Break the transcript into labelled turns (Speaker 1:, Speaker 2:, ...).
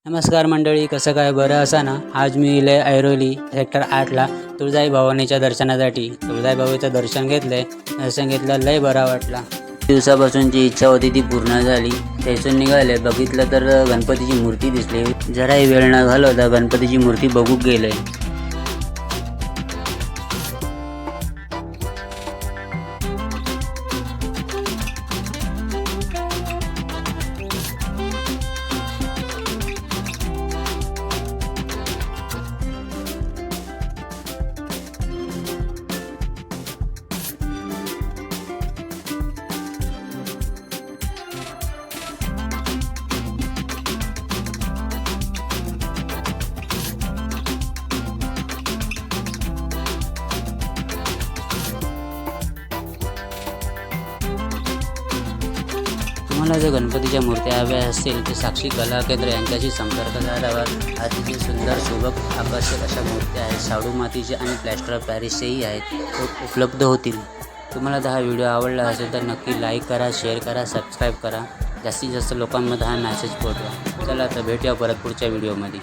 Speaker 1: नमस्कार मंडळी, कसं काय बरं असा ना. आज मी इले ऐरोली सेक्टर 8ला तुळजाई भवानीच्या दर्शनासाठी तुळजाई भवानीचं दर्शन घेतलं. लय बरा वाटला. दिवसापासूनची इच्छा होती ती पूर्ण झाली. त्यातून निघाले, बघितलं तर गणपतीची मूर्ती दिसली. जराही वेळ न घालवता गणपतीची मूर्ती बघू गेले. तुम्हाला जर गणपतीच्या मूर्त्या हव्या असतील तर साक्षी कला केंद्र यांच्याशी संपर्क साधावा. अतिशय सुंदर, सुबक, आकर्षक अशा मूर्त्या आहेत. शाडू मातीचे आणि प्लॅस्टर ऑफ पॅरिसचेही आहेत, उपलब्ध होतील. तुम्हाला हा व्हिडिओ आवडला असेल तर नक्की लाईक करा, शेअर करा, सबस्क्राईब करा. जास्तीत जास्त लोकांमध्ये हा मेसेज पोहोचवा. चला तर भेटूया परत पुढच्या व्हिडिओमध्ये.